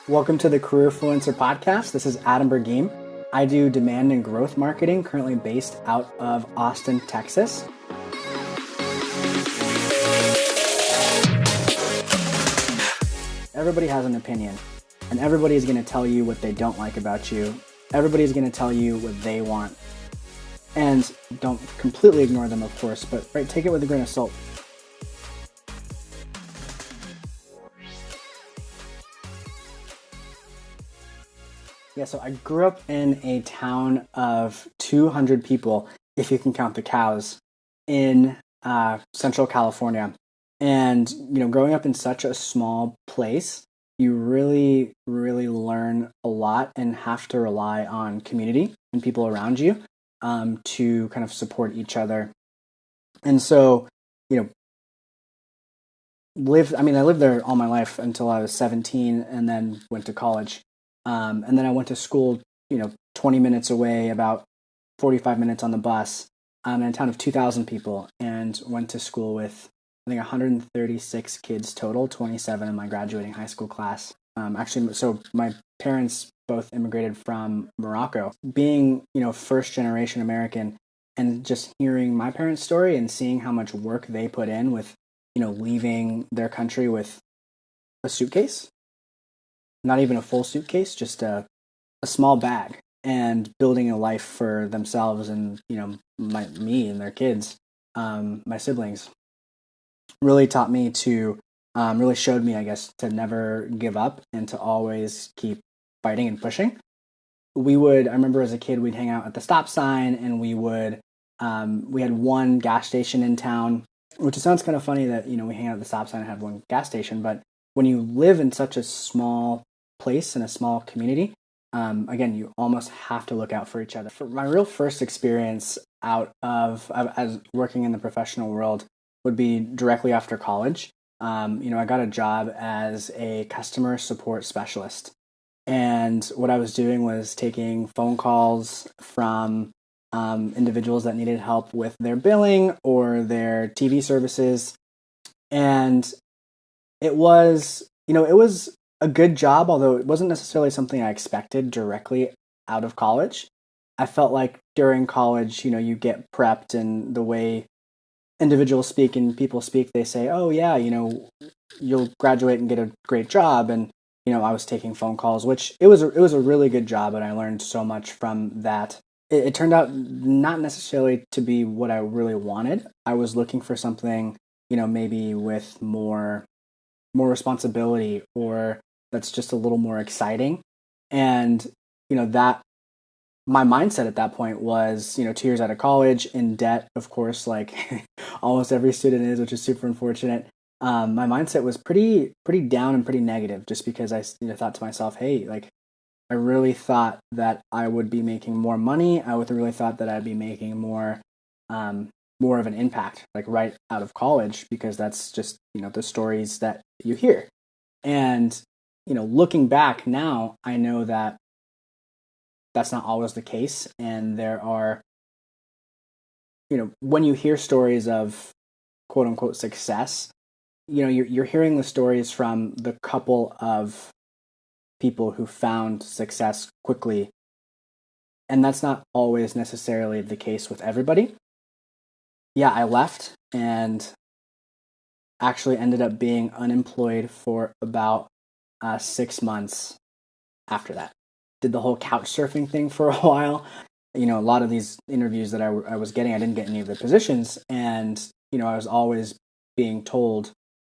Welcome to the Careerfluencer Podcast. This is Adam Bergame. I do demand and growth marketing, currently based out of Austin, Texas. Everybody has an opinion, and everybody is going to tell you what they don't like about you. Everybody is going to tell you what they want. And don't completely ignore them, of course, but take it with a grain of salt. Yeah, so I grew up in a town of 200 people, if you can count the cows, in Central California. And, growing up in such a small place, you really, really learn a lot and have to rely on community and people around you to kind of support each other. And so, I lived there all my life until I was 17 and then went to college. And then I went to school, 20 minutes away, about 45 minutes on the bus, in a town of 2,000 people, and went to school with, I think, 136 kids total, 27 in my graduating high school class. So my parents both immigrated from Morocco. Being, first generation American, and just hearing my parents' story and seeing how much work they put in with, leaving their country with a suitcase, not even a full suitcase, just a small bag, and building a life for themselves and me and their kids, my siblings, really taught me to really showed me, I guess, to never give up and to always keep fighting and pushing. I remember as a kid, we'd hang out at the stop sign, and we had one gas station in town, which it sounds kind of funny that we hang out at the stop sign and have one gas station, but when you live in such a small place in a small community, again, you almost have to look out for each other. For my real first experience as working in the professional world would be directly after college. I got a job as a customer support specialist, and what I was doing was taking phone calls from individuals that needed help with their billing or their TV services, and it was a good job, although it wasn't necessarily something I expected directly out of college. I felt like during college, you get prepped, and the way individuals speak and people speak, they say, "Oh yeah, you'll graduate and get a great job." And I was taking phone calls, which it was a really good job, and I learned so much from that. It turned out not necessarily to be what I really wanted. I was looking for something, maybe with more responsibility, or that's just a little more exciting. And that my mindset at that point was, 2 years out of college, in debt, of course, like almost every student is, which is super unfortunate. My mindset was pretty down and pretty negative, just because I thought to myself, hey, like, I really thought that I would be making more money. I would really thought that I'd be making more of an impact, like right out of college, because that's just the stories that you hear. And looking back now, I know that that's not always the case, and there are, when you hear stories of quote unquote success, you're hearing the stories from the couple of people who found success quickly, and that's not always necessarily the case with everybody. Yeah, I left and actually ended up being unemployed for about 6 months after that. Did the whole couch surfing thing for a while. A lot of these interviews that I was getting, I didn't get any of the positions. And, I was always being told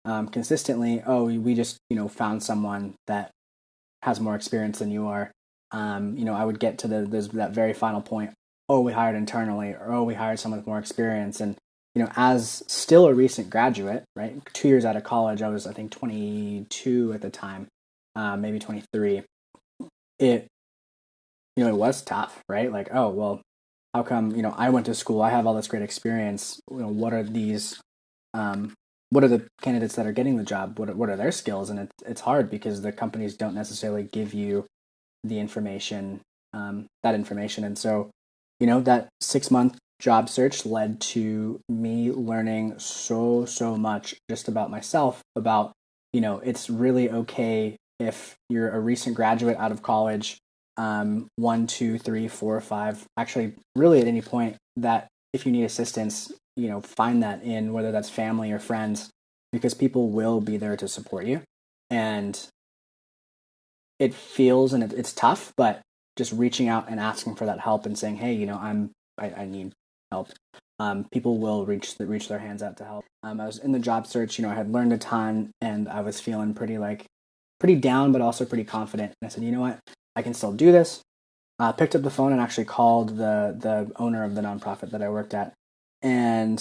consistently, oh, we just, found someone that has more experience than you are. I would get to that very final point. Oh, we hired internally, or oh, we hired someone with more experience. And as still a recent graduate, right, 2 years out of college, I was, I think, 22 at the time, maybe 23. It was tough, right? Like, oh, well, how come, I went to school, I have all this great experience. What are these, what are the candidates that are getting the job? What are their skills? And it's hard because the companies don't necessarily give you the information, that information. And so, that 6 month job search led to me learning so much just about myself, about, it's really okay if you're a recent graduate out of college, 1, 2, 3, 4, 5, actually, really at any point, that if you need assistance, find that in whether that's family or friends, because people will be there to support you. And it feels and it's tough, but just reaching out and asking for that help and saying, hey, I need help. People will reach their hands out to help. I was in the job search, I had learned a ton, and I was feeling pretty down, but also pretty confident. And I said, you know what, I can still do this. Picked up the phone and actually called the owner of the nonprofit that I worked at, and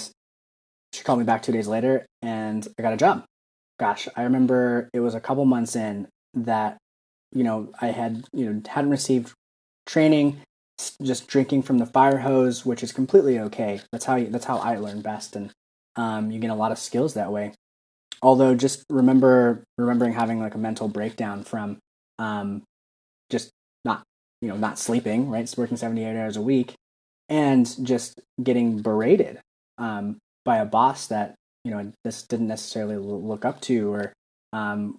she called me back 2 days later, and I got a job. Gosh, I remember it was a couple months in that, I had, hadn't received training, just drinking from the fire hose, which is completely okay. That's how I learn best, and you gain a lot of skills that way. Although, just remembering having like a mental breakdown from just not not sleeping, right? It's working 78 hours a week, and just getting berated by a boss that this didn't necessarily look up to, or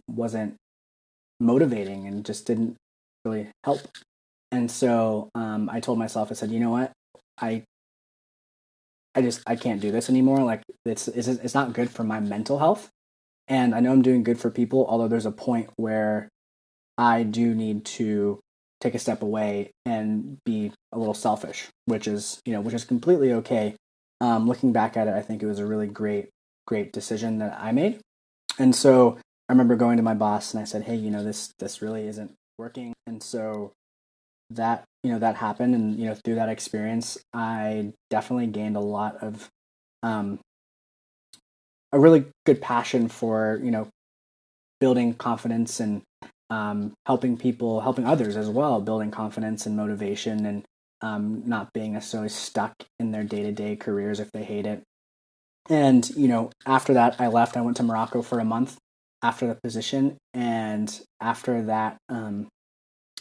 wasn't motivating, and just didn't really help. And so I told myself, I said, you know what, I I can't do this anymore. Like it's not good for my mental health, and I know I'm doing good for people. Although there's a point where I do need to take a step away and be a little selfish, which is completely okay. Looking back at it, I think it was a really great decision that I made. And so I remember going to my boss and I said, hey, this really isn't working. And so that happened, and through that experience, I definitely gained a lot of um, a really good passion for building confidence, and helping others as well, building confidence and motivation, and not being necessarily stuck in their day-to-day careers if they hate it. And after that, I left. I went to Morocco for a month after the position, and after that, I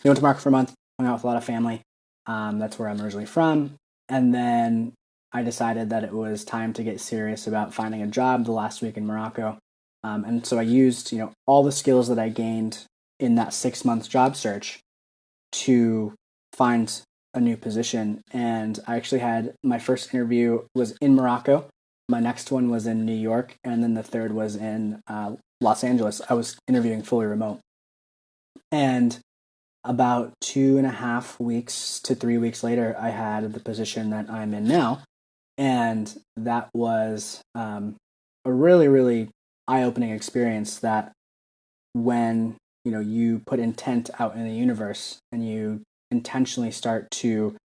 went to Morocco for a month, hung out with a lot of family. That's where I'm originally from. And then I decided that it was time to get serious about finding a job the last week in Morocco. And so I used, all the skills that I gained in that 6 month job search to find a new position. And I actually had my first interview was in Morocco. My next one was in New York, and then the third was in Los Angeles. I was interviewing fully remote. And about 2.5 weeks to 3 weeks later, I had the position that I'm in now. And that was a really, really eye-opening experience, that when you put intent out in the universe and you intentionally start to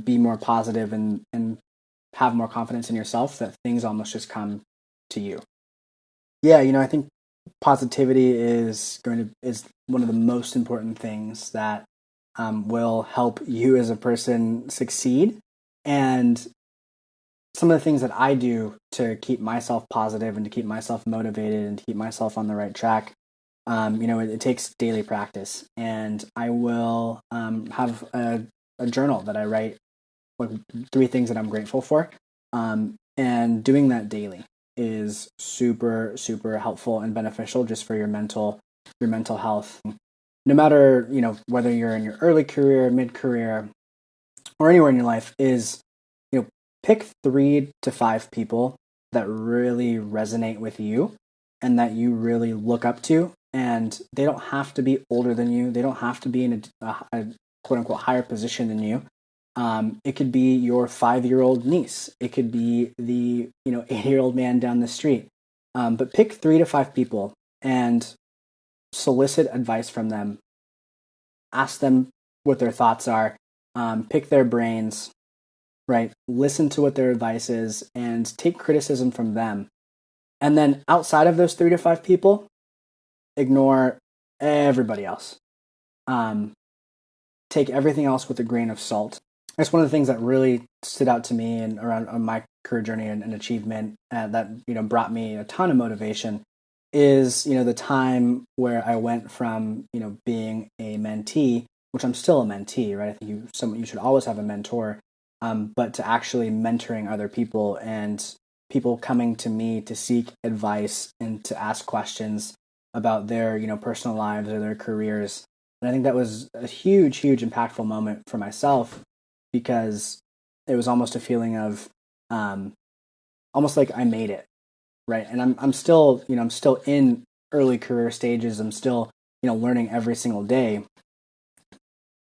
be more positive, and have more confidence in yourself, that things almost just come to you. Yeah, I think positivity is one of the most important things that will help you as a person succeed. And some of the things that I do to keep myself positive and to keep myself motivated and to keep myself on the right track, it takes daily practice. And I will have a journal that I write, like 3 things that I'm grateful for, and doing that daily is super super helpful and beneficial just for your mental health. No matter whether you're in your early career, mid career, or anywhere in your life, is pick 3 to 5 people that really resonate with you and that you really look up to. And they don't have to be older than you. They don't have to be in a quote unquote higher position than you. It could be your 5-year-old niece. It could be the 80-year-old man down the street. But pick 3 to 5 people and solicit advice from them. Ask them what their thoughts are. Pick their brains. Right. Listen to what their advice is and take criticism from them. And then outside of those 3 to 5 people, ignore everybody else. Take everything else with a grain of salt. That's one of the things that really stood out to me and around on my career journey and achievement, that brought me a ton of motivation, is the time where I went from being a mentee, which I'm still a mentee, right? I think you should always have a mentor, but to actually mentoring other people, and people coming to me to seek advice and to ask questions, about their, personal lives or their careers. And I think that was a huge, huge impactful moment for myself, because it was almost a feeling of almost like I made it, right? And I'm still, I'm still in early career stages. I'm still, learning every single day.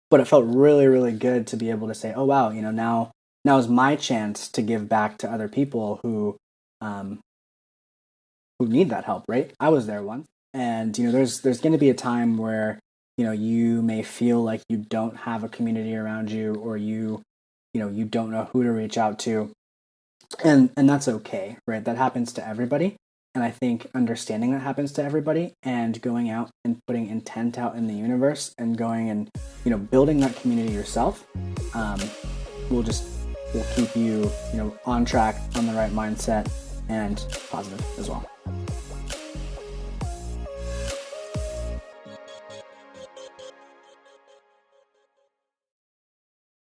But it felt really, really good to be able to say, oh wow, now is my chance to give back to other people um, who need that help, right? I was there once, and there's going to be a time where you may feel like you don't have a community around you, or you don't know who to reach out to, and that's okay, right? That happens to everybody. And I think understanding that happens to everybody, and going out and putting intent out in the universe, and going and building that community yourself, um, will just will keep you on track, on the right mindset, and positive as well.